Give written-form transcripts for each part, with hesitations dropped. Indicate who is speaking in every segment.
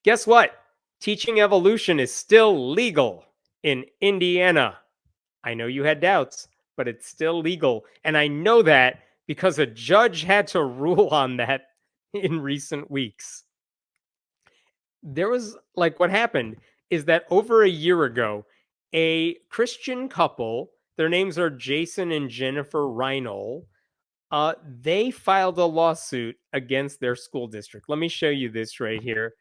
Speaker 1: Guess what? Teaching evolution is still legal in Indiana. I know you had doubts, but it's still legal. And I know that because a judge had to rule on that in recent weeks. There was what happened is that over a year ago, a Christian couple, their names are Jason and Jennifer Reinoehl, they filed a lawsuit against their school district. Let me show you this right here.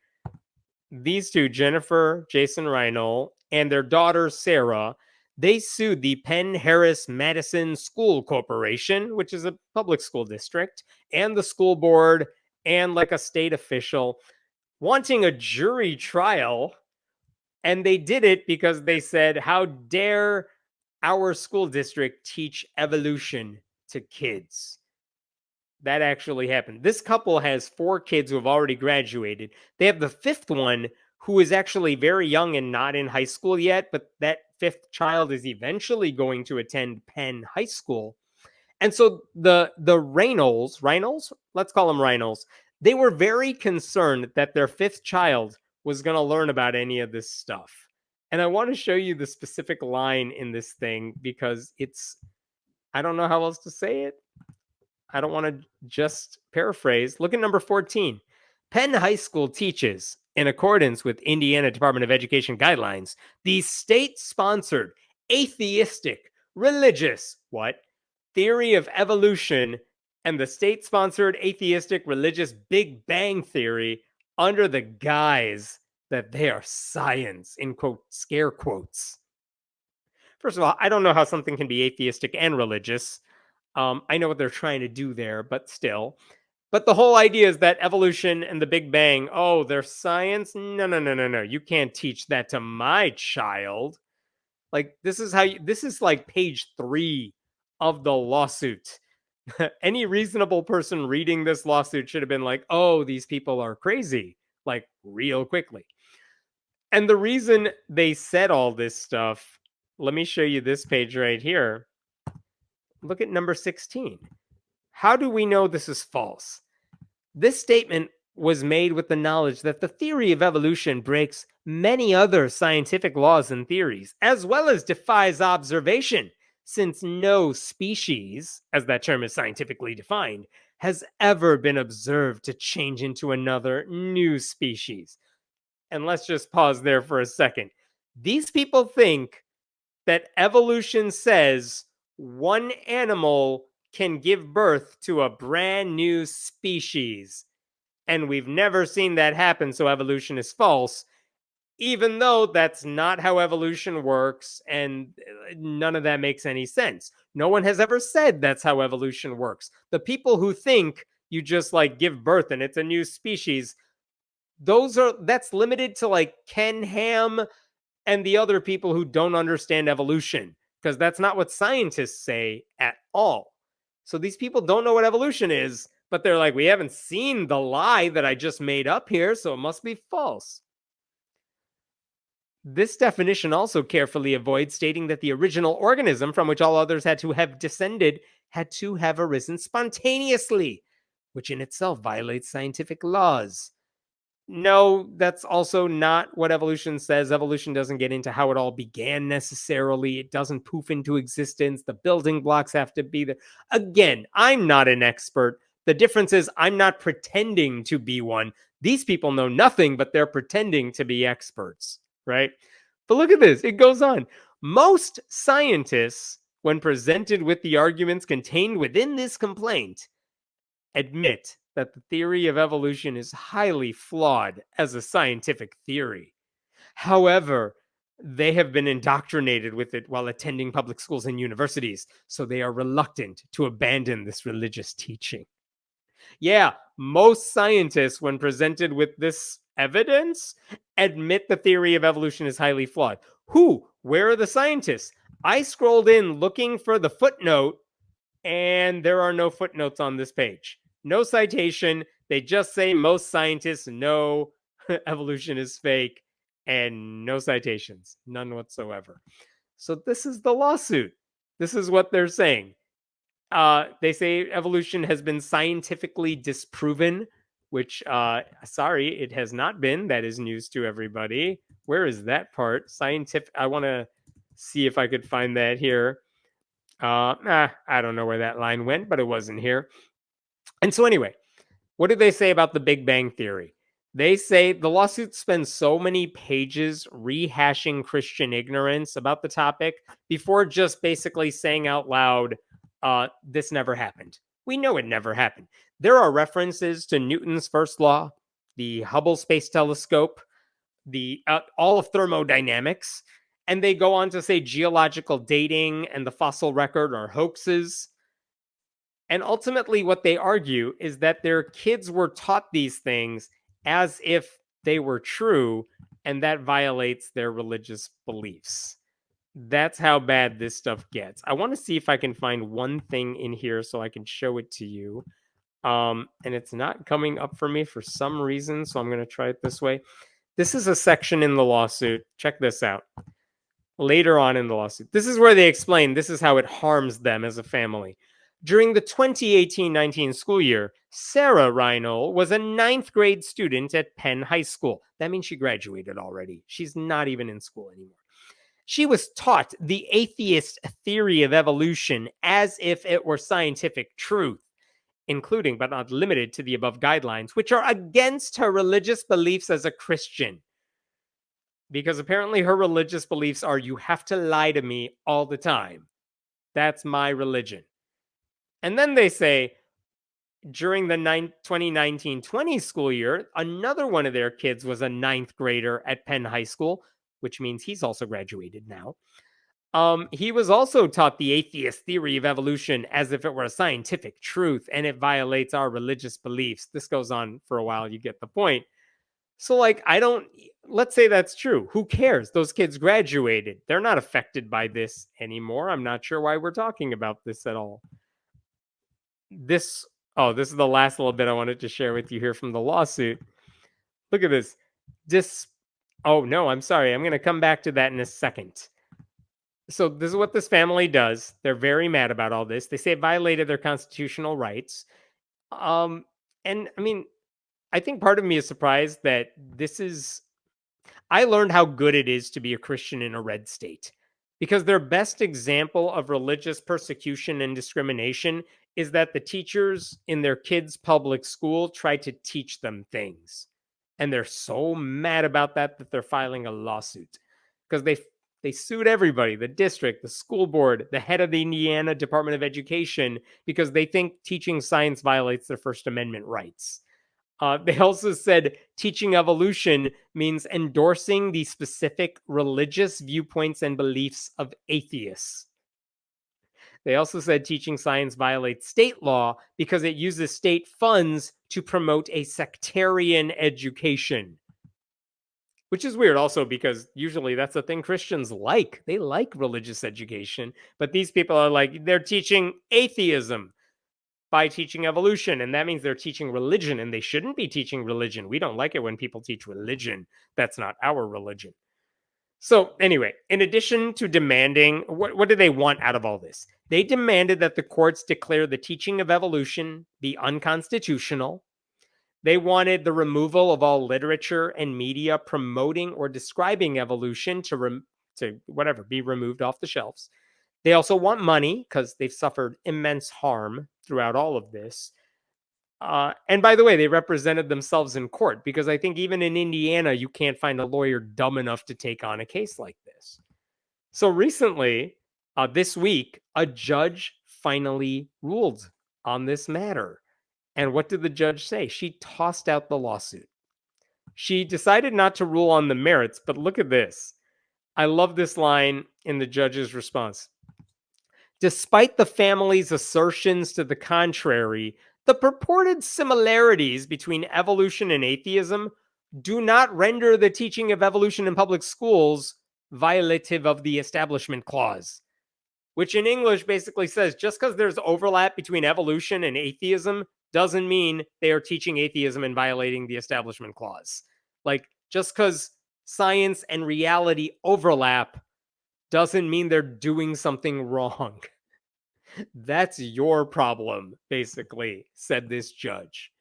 Speaker 1: These two, Jennifer, Jason Reinoehl, and their daughter, Sarah, they sued the Penn Harris Madison School Corporation, which is a public school district, and the school board, and a state official, wanting a jury trial. And they did it because they said, how dare our school district teach evolution to kids? That actually happened. This couple has 4 kids who have already graduated. They have the 5th one who is actually very young and not in high school yet, but that 5th child is eventually going to attend Penn High School. And so the Reinoehls, let's call them Reinoehls, they were very concerned that their 5th child was going to learn about any of this stuff. And I want to show you the specific line in this thing because I don't know how else to say it. I don't want to just paraphrase. Look at number 14. Penn High School teaches, in accordance with Indiana Department of Education guidelines, the state-sponsored, atheistic, religious, theory of evolution and the state-sponsored, atheistic, religious Big Bang theory under the guise that they are science, in quote, scare quotes. First of all, I don't know how something can be atheistic and religious. I know what they're trying to do there, but still. But the whole idea is that evolution and the Big Bang, oh, they're science? No. You can't teach that to my child. This is like page 3 of the lawsuit. Any reasonable person reading this lawsuit should have been like, oh, these people are crazy, real quickly. And the reason they said all this stuff, let me show you this page right here. Look at number 16. How do we know this is false? This statement was made with the knowledge that the theory of evolution breaks many other scientific laws and theories, as well as defies observation, since no species, as that term is scientifically defined, has ever been observed to change into another new species. And let's just pause there for a second. These people think that evolution says one animal can give birth to a brand new species. And we've never seen that happen, so evolution is false, even though that's not how evolution works, and none of that makes any sense. No one has ever said that's how evolution works. The people who think you just give birth and it's a new species, that's limited to Ken Ham and the other people who don't understand evolution, because that's not what scientists say at all. So these people don't know what evolution is, but they're like, we haven't seen the lie that I just made up here, so it must be false. This definition also carefully avoids stating that the original organism from which all others had to have descended had to have arisen spontaneously, which in itself violates scientific laws. No, that's also not what evolution says. Evolution doesn't get into how it all began necessarily. It doesn't poof into existence. The building blocks have to be there. Again, I'm not an expert. The difference is I'm not pretending to be one. These people know nothing, but they're pretending to be experts, right? But look at this. It goes on. Most scientists, when presented with the arguments contained within this complaint, admit that the theory of evolution is highly flawed as a scientific theory. However, they have been indoctrinated with it while attending public schools and universities, so they are reluctant to abandon this religious teaching. Yeah, most scientists, when presented with this evidence, admit the theory of evolution is highly flawed. Who? Where are the scientists? I scrolled in looking for the footnote, and there are no footnotes on this page. No citation. They just say most scientists know evolution is fake, and no citations. None whatsoever. So this is the lawsuit. This is what they're saying. They say evolution has been scientifically disproven. which, sorry, it has not been. That is news to everybody. Where is that part? Scientific. I want to see if I could find that here. I don't know where that line went, but it wasn't here. And so, anyway, what do they say about the Big Bang Theory? They say the lawsuit spends so many pages rehashing Christian ignorance about the topic before just basically saying out loud, this never happened. We know it never happened. There are references to Newton's first law, the Hubble Space Telescope, the all of thermodynamics, and they go on to say geological dating and the fossil record are hoaxes. And ultimately, what they argue is that their kids were taught these things as if they were true, and that violates their religious beliefs. That's how bad this stuff gets. I want to see if I can find one thing in here so I can show it to you. And it's not coming up for me for some reason, so I'm going to try it this way. This is a section in the lawsuit. Check this out. Later on in the lawsuit, this is where they explain this is how it harms them as a family. During the 2018-19 school year, Sarah Reinoehl was a ninth grade student at Penn High School. That means she graduated already. She's not even in school anymore. She was taught the atheist theory of evolution as if it were scientific truth, including but not limited to the above guidelines, which are against her religious beliefs as a Christian. Because apparently her religious beliefs are you have to lie to me all the time. That's my religion. And then they say, during the 2019-20 school year, another one of their kids was a ninth grader at Penn High School, which means he's also graduated now. He was also taught the atheist theory of evolution as if it were a scientific truth, and it violates our religious beliefs. This goes on for a while, you get the point. So, like, let's say that's true. Who cares? Those kids graduated. They're not affected by this anymore. I'm not sure why we're talking about this at all. This is the last little bit I wanted to share with you here from the lawsuit. Look at this. Oh, no, I'm sorry. I'm going to come back to that in a second. So this is what this family does. They're very mad about all this. They say it violated their constitutional rights. And I mean, I think part of me is surprised that I learned how good it is to be a Christian in a red state, because their best example of religious persecution and discrimination is that the teachers in their kids' public school try to teach them things. And they're so mad about that they're filing a lawsuit because they sued everybody, the district, the school board, the head of the Indiana Department of Education, because they think teaching science violates their First Amendment rights. They also said teaching evolution means endorsing the specific religious viewpoints and beliefs of atheists. They also said teaching science violates state law because it uses state funds to promote a sectarian education. Which is weird also because usually that's the thing Christians like. They like religious education, but these people are like, they're teaching atheism by teaching evolution, and that means they're teaching religion, and they shouldn't be teaching religion. We don't like it when people teach religion. That's not our religion. So anyway, in addition to demanding, what do they want out of all this? They demanded that the courts declare the teaching of evolution be unconstitutional. They wanted the removal of all literature and media promoting or describing evolution to be removed off the shelves. They also want money because they've suffered immense harm throughout all of this. And by the way, they represented themselves in court because I think even in Indiana, you can't find a lawyer dumb enough to take on a case like this. So recently, this week, a judge finally ruled on this matter. And what did the judge say? She tossed out the lawsuit. She decided not to rule on the merits, but look at this. I love this line in the judge's response. Despite the family's assertions to the contrary, the purported similarities between evolution and atheism do not render the teaching of evolution in public schools violative of the Establishment Clause, which in English basically says just because there's overlap between evolution and atheism doesn't mean they are teaching atheism and violating the Establishment Clause. Like, just because science and reality overlap doesn't mean they're doing something wrong. That's your problem, basically, said this judge.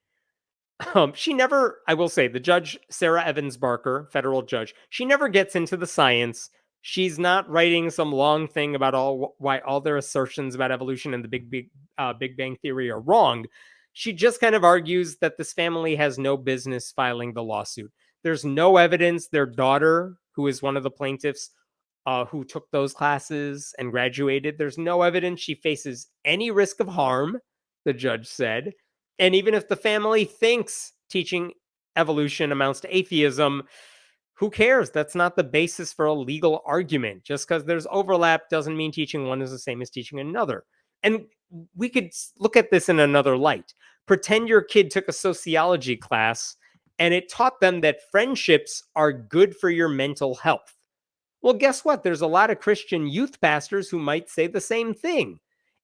Speaker 1: She never, I will say, the judge, Sarah Evans Barker, federal judge, she never gets into the science. She's not writing some long thing about why all their assertions about evolution and the Big Bang Theory are wrong. She just kind of argues that this family has no business filing the lawsuit. There's no evidence their daughter, who is one of the plaintiffs, who took those classes and graduated, there's no evidence she faces any risk of harm, the judge said. And even if the family thinks teaching evolution amounts to atheism, who cares? That's not the basis for a legal argument. Just because there's overlap doesn't mean teaching one is the same as teaching another. And we could look at this in another light. Pretend your kid took a sociology class and it taught them that friendships are good for your mental health. Well, guess what? There's a lot of Christian youth pastors who might say the same thing.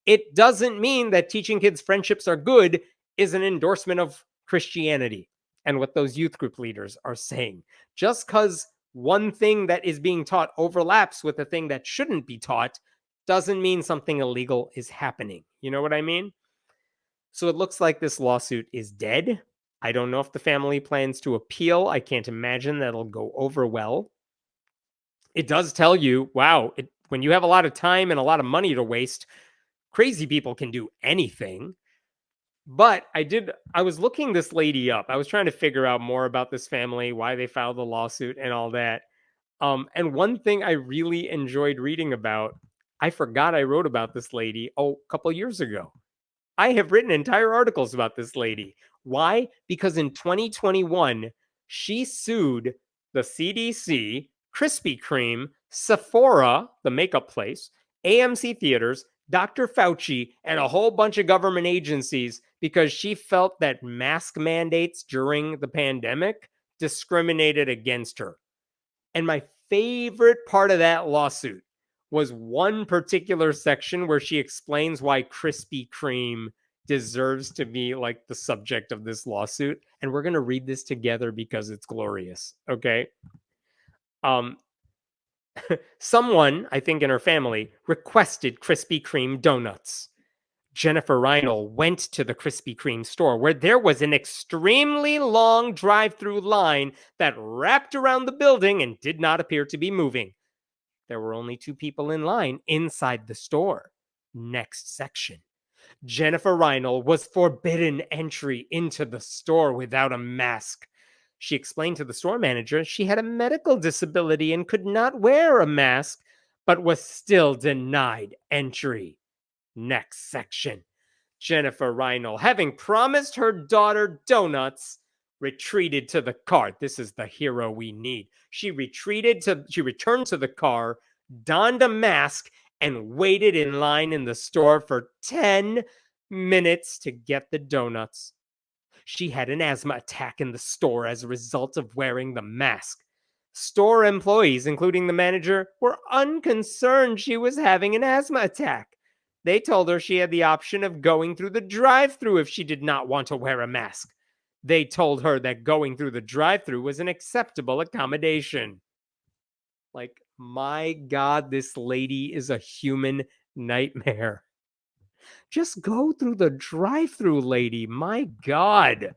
Speaker 1: It doesn't mean that teaching kids friendships are good is an endorsement of Christianity and what those youth group leaders are saying. Just because one thing that is being taught overlaps with a thing that shouldn't be taught doesn't mean something illegal is happening. You know what I mean? So it looks like this lawsuit is dead. I don't know if the family plans to appeal. I can't imagine that'll go over well. It does tell you, wow, when you have a lot of time and a lot of money to waste, crazy people can do anything. But I was looking this lady up. I was trying to figure out more about this family, why they filed the lawsuit and all that. And one thing I really enjoyed reading about, I forgot I wrote about this lady, a couple years ago. I have written entire articles about this lady. Why? Because in 2021, she sued the CDC, Krispy Kreme, Sephora, the makeup place, AMC Theaters, Dr. Fauci, and a whole bunch of government agencies because she felt that mask mandates during the pandemic discriminated against her. And my favorite part of that lawsuit was one particular section where she explains why Krispy Kreme deserves to be like the subject of this lawsuit. And we're going to read this together because it's glorious. Okay. Um, Someone, I think in her family, requested Krispy Kreme donuts. Jennifer Reinoehl went to the Krispy Kreme store where there was an extremely long drive-through line that wrapped around the building and did not appear to be moving. There were only 2 people in line inside the store. Next section. Jennifer Reinoehl was forbidden entry into the store without a mask. She explained to the store manager she had a medical disability and could not wear a mask, but was still denied entry. Next section. Jennifer Reinoehl, having promised her daughter donuts, retreated to the car. This is the hero we need. She returned to the car, donned a mask, and waited in line in the store for 10 minutes to get the donuts. She had an asthma attack in the store as a result of wearing the mask. Store employees, including the manager, were unconcerned she was having an asthma attack. They told her she had the option of going through the drive-thru if she did not want to wear a mask. They told her that going through the drive-thru was an acceptable accommodation. Like, my God, this lady is a human nightmare. Just go through the drive-thru, lady. My God.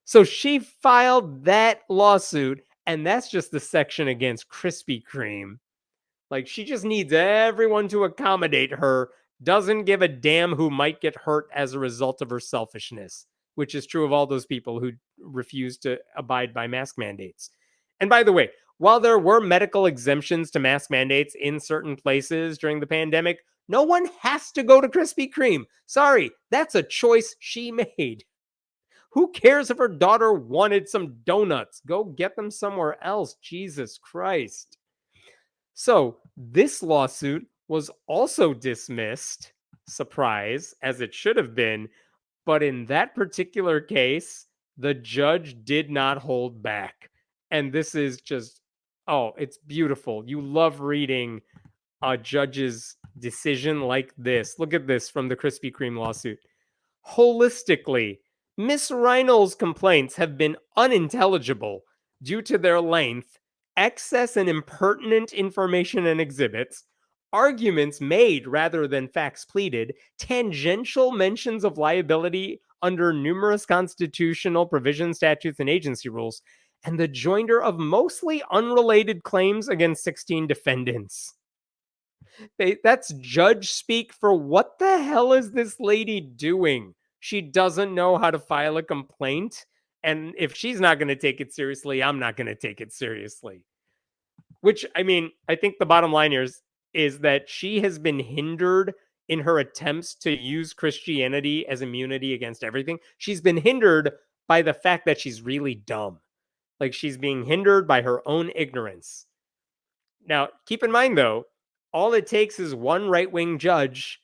Speaker 1: So she filed that lawsuit, and that's just the section against Krispy Kreme. Like, she just needs everyone to accommodate her, doesn't give a damn who might get hurt as a result of her selfishness, which is true of all those people who refuse to abide by mask mandates. And by the way, while there were medical exemptions to mask mandates in certain places during the pandemic, no one has to go to Krispy Kreme. Sorry, that's a choice she made. Who cares if her daughter wanted some donuts? Go get them somewhere else. Jesus Christ. So this lawsuit was also dismissed, surprise, as it should have been. But in that particular case, the judge did not hold back. And this is just, oh, it's beautiful. You love reading a judge's decision like this. Look at this from the Krispy Kreme lawsuit. Holistically, Miss Reinoehl's complaints have been unintelligible due to their length, excess and impertinent information and exhibits, arguments made rather than facts pleaded, tangential mentions of liability under numerous constitutional provisions, statutes, and agency rules, and the joinder of mostly unrelated claims against 16 defendants. That's judge speak for what the hell is this lady doing? She doesn't know how to file a complaint. And if she's not going to take it seriously, I'm not going to take it seriously. Which, I mean, I think the bottom line here is that she has been hindered in her attempts to use Christianity as immunity against everything. She's been hindered by the fact that she's really dumb. Like, she's being hindered by her own ignorance. Now, keep in mind, though, all it takes is one right-wing judge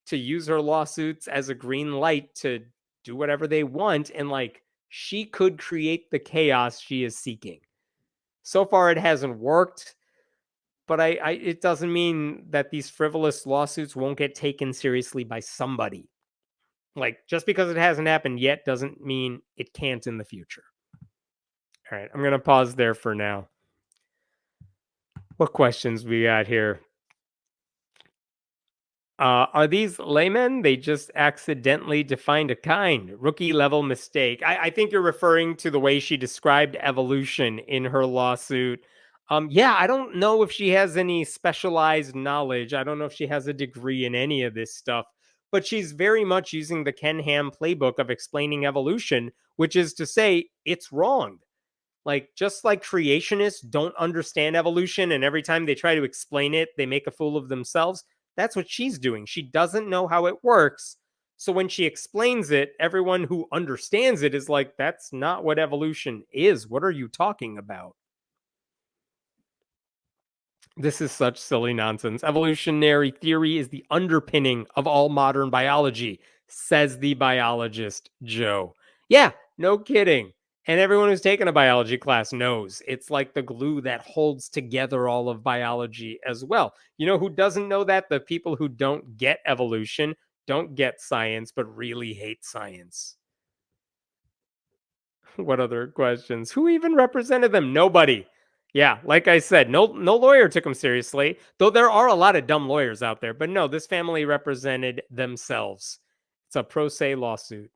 Speaker 1: to use her lawsuits as a green light to do whatever they want, and, like, she could create the chaos she is seeking. So far, it hasn't worked, but it doesn't mean that these frivolous lawsuits won't get taken seriously by somebody. Like, just because it hasn't happened yet doesn't mean it can't in the future. All right, I'm going to pause there for now. What questions we got here? Are these laymen? They just accidentally defined a kind. Rookie level mistake. I think you're referring to the way she described evolution in her lawsuit. Yeah, I don't know if she has any specialized knowledge. I don't know if she has a degree in any of this stuff, but she's very much using the Ken Ham playbook of explaining evolution, which is to say it's wrong. Like, just like creationists don't understand evolution, and every time they try to explain it, they make a fool of themselves. That's what she's doing. She doesn't know how it works. So when she explains it, everyone who understands it is like, that's not what evolution is. What are you talking about? This is such silly nonsense. Evolutionary theory is the underpinning of all modern biology, says the biologist, Joe. Yeah, no kidding. And everyone who's taken a biology class knows it's like the glue that holds together all of biology as well. You know who doesn't know that? The people who don't get evolution, don't get science, but really hate science. What other questions? Who even represented them? Nobody. Yeah, like I said, no lawyer took them seriously. Though there are a lot of dumb lawyers out there, but no, this family represented themselves. It's a pro se lawsuit.